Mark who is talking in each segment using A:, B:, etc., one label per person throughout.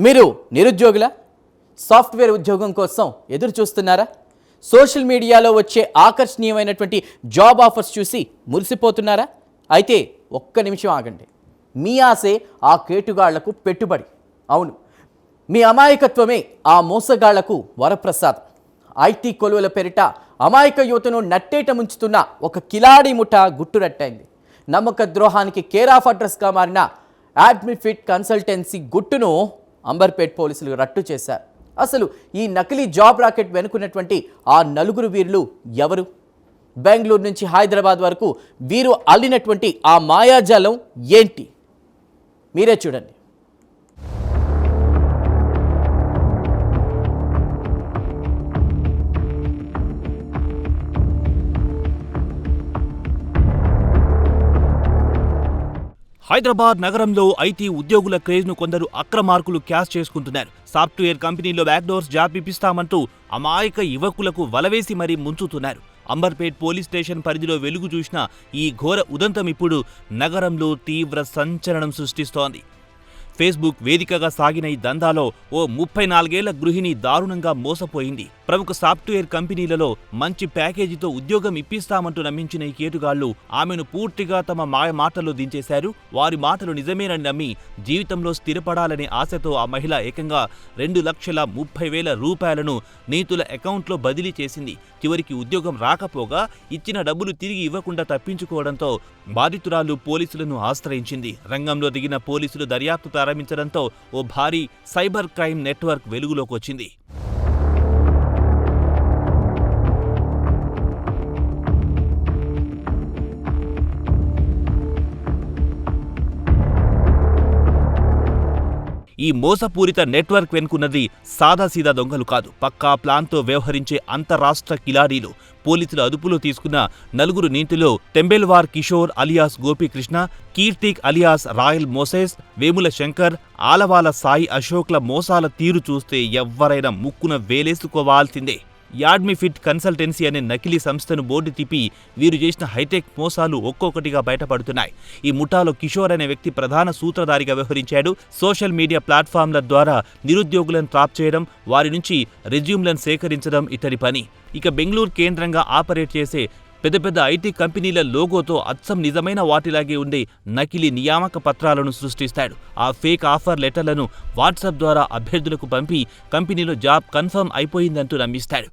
A: మీరు నిరుద్యోగుల సాఫ్ట్వేర్ ఉద్యోగం కోసం ఎదురు చూస్తున్నారా? సోషల్ మీడియాలో వచ్చే ఆకర్షణీయమైనటువంటి జాబ్ ఆఫర్స్ చూసి మురిసిపోతున్నారా? అయితే ఒక్క నిమిషం ఆగండి. మీ ఆశే ఆ కేటుగాళ్లకు పెట్టుబడి. అవును, మీ అమాయకత్వమే ఆ మోసగాళ్లకు వరప్రసాదం. ఐటీ కొలువుల పేరిట అమాయక యువతను నట్టేట ముంచుతున్న ఒక కిలాడి ముఠ గుట్టురట్టయింది. నమ్మక ద్రోహానికి కేర్ ఆఫ్ అడ్రస్గా మారిన అడ్మిఫిట్ కన్సల్టెన్సీ గుట్టును అంబర్పేట్ పోలీసులు రట్టు చేశారు. అసలు ఈ నకిలీ జాబ్ రాకెట్ వెనుకున్నటువంటి ఆ నలుగురు వీరులు ఎవరు? బెంగళూరు నుంచి హైదరాబాద్ వరకు వీరు అల్లినటువంటి ఆ మాయాజాలం ఏంటి? మీరే చూడండి.
B: హైదరాబాద్ నగరంలో ఐటీ ఉద్యోగుల క్రేజ్ను కొందరు అక్రమార్కులు క్యాష్ చేసుకుంటున్నారు. సాఫ్ట్వేర్ కంపెనీలో బ్యాక్డోర్స్ జాబ్ ఇప్పిస్తామంటూ అమాయక యువకులకు వలవేసి మరీ ముంచుతున్నారు. అంబర్పేట్ పోలీస్ స్టేషన్ పరిధిలో వెలుగు చూసిన ఈ ఘోర ఉదంతం ఇప్పుడు నగరంలో తీవ్ర సంచలనం సృష్టిస్తోంది. ఫేస్బుక్ వేదికగా సాగిన ఈ దందాలో ఓ 34 ఏళ్ల గృహిణి దారుణంగా మోసపోయింది. ప్రముఖ సాఫ్ట్వేర్ కంపెనీలలో మంచి ప్యాకేజీతో ఉద్యోగం ఇప్పిస్తామంటూ నమ్మించిన ఈ కేటుగాళ్లు ఆమెను పూర్తిగా తమ మాయ మాటల్లో దించేశారు. వారి మాటలు నిజమేనని నమ్మి జీవితంలో స్థిరపడాలనే ఆశతో ఆ మహిళ ఏకంగా 2,30,000 రూపాయలను నీతుల అకౌంట్లో బదిలీ చేసింది. చివరికి ఉద్యోగం రాకపోగా ఇచ్చిన డబ్బులు తిరిగి ఇవ్వకుండా తప్పించుకోవడంతో బాధితురాలు పోలీసులను ఆశ్రయించింది. రంగంలో దిగిన పోలీసులు దర్యాప్తు ప్రారంభించడంతో ఓ భారీ సైబర్ క్రైమ్ నెట్వర్క్ వెలుగులోకి వచ్చింది. ఈ మోసపూరిత నెట్వర్క్ వెనుకున్నది సాదాసీదా దొంగలు కాదు, పక్కా ప్లాన్తో వ్యవహరించే అంతరాష్ట్ర కిలాడీలు. పోలీసులు అదుపులో తీసుకున్న నలుగురు నీటిలో Tembelwar Kishore alias Gopikrishna, Keerthik alias Royal Moses, Vemula Shankar, Alavala Sai అశోక్ల మోసాల తీరు చూస్తే ఎవ్వరైనా ముక్కున వేలేసుకోవాల్సిందే. యాడ్మిఫిట్ కన్సల్టెన్సీ అనే నకిలీ సంస్థను బోర్డు తిప్పి వీరు చేసిన హైటెక్ మోసాలు ఒక్కొక్కటిగా బయటపడుతున్నాయి. ఈ ముఠాలో కిషోర్ అనే వ్యక్తి ప్రధాన సూత్రధారిగా వ్యవహరించాడు. సోషల్ మీడియా ప్లాట్ఫామ్ల ద్వారా నిరుద్యోగులను ట్రాప్ చేయడం, వారి నుంచి రెజ్యూమ్లను సేకరించడం ఇతడి పని. ఇక బెంగళూరు కేంద్రంగా ఆపరేట్ చేసే పెద్ద పెద్ద ఐటీ కంపెనీల లోగోతో అచ్చం నిజమైన వాటిలాగే ఉండే నకిలీ నియామక పత్రాలను సృష్టిస్తాడు. ఆ ఫేక్ ఆఫర్ లెటర్లను వాట్సాప్ ద్వారా అభ్యర్థులకు పంపి కంపెనీలో జాబ్ కన్ఫర్మ్ అయిపోయిందంటూ నమ్మిస్తాడు.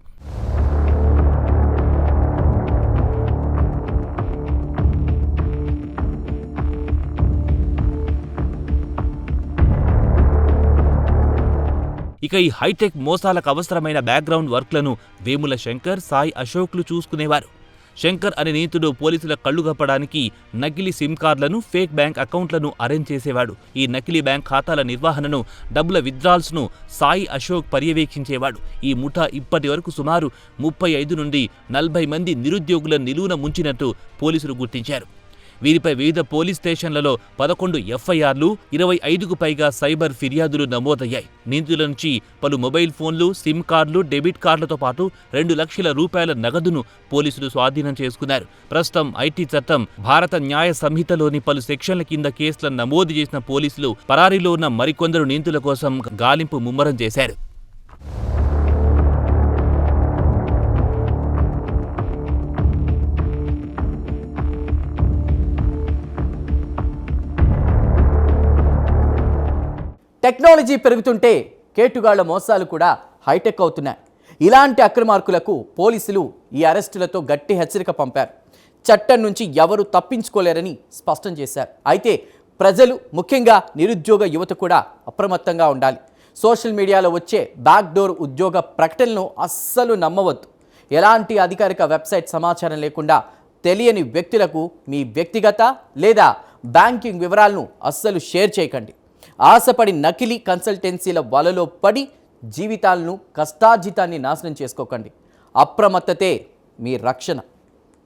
B: ఇక ఈ హైటెక్ మోసాలకు అవసరమైన బ్యాక్గ్రౌండ్ వర్క్లను వేముల శంకర్, సాయి అశోక్లు చూసుకునేవారు. శంకర్ అనే నీతుడు పోలీసుల కళ్లు గప్పడానికి నకిలీ సిమ్ కార్డులను, ఫేక్ బ్యాంక్ అకౌంట్లను అరేంజ్ చేసేవాడు. ఈ నకిలీ బ్యాంక్ ఖాతాల నిర్వహణను, డబ్బుల విత్డ్రాల్స్ను సాయి అశోక్ పర్యవేక్షించేవాడు. ఈ ముఠా ఇప్పటి వరకు సుమారు 35 నుండి 40 మంది నిరుద్యోగుల నిలువున ముంచినట్టు పోలీసులు గుర్తించారు. వీరిపై వివిధ పోలీస్ స్టేషన్లలో 11 ఎఫ్ఐఆర్లు, 25కు పైగా సైబర్ ఫిర్యాదులు నమోదయ్యాయి. నిందితుల నుంచి పలు మొబైల్ ఫోన్లు, సిమ్ కార్డులు, డెబిట్ కార్డులతో పాటు 2 లక్షల రూపాయల నగదును పోలీసులు స్వాధీనం చేసుకున్నారు. ప్రస్తుతం ఐటీ చట్టం, భారత న్యాయ సంహితలోని పలు సెక్షన్ల కింద కేసులను నమోదు చేసిన పోలీసులు పరారీలో ఉన్న మరికొందరు నిందితుల కోసం గాలింపు ముమ్మరం చేశారు.
A: టెక్నాలజీ పెరుగుతుంటే కేటుగాళ్ల మోసాలు కూడా హైటెక్ అవుతున్నాయి. ఇలాంటి అక్రమార్కులకు పోలీసులు ఈ అరెస్టులతో గట్టి హెచ్చరిక పంపారు. చట్టం నుంచి ఎవరు తప్పించుకోలేరని స్పష్టం చేశారు. అయితే ప్రజలు, ముఖ్యంగా నిరుద్యోగ యువత కూడా అప్రమత్తంగా ఉండాలి. సోషల్ మీడియాలో వచ్చే బ్యాక్డోర్ ఉద్యోగ ప్రకటనలను అస్సలు నమ్మవద్దు. ఎలాంటి అధికారిక వెబ్సైట్ సమాచారం లేకుండా తెలియని వ్యక్తులకు మీ వ్యక్తిగత లేదా బ్యాంకింగ్ వివరాలను అస్సలు షేర్ చేయకండి. ఆశపడి నకిలీ కన్సల్టెన్సీల వలలో పడి జీవితాలను, కష్టార్జితాన్ని నాశనం చేసుకోకండి. అప్రమత్తతే మీ రక్షణ.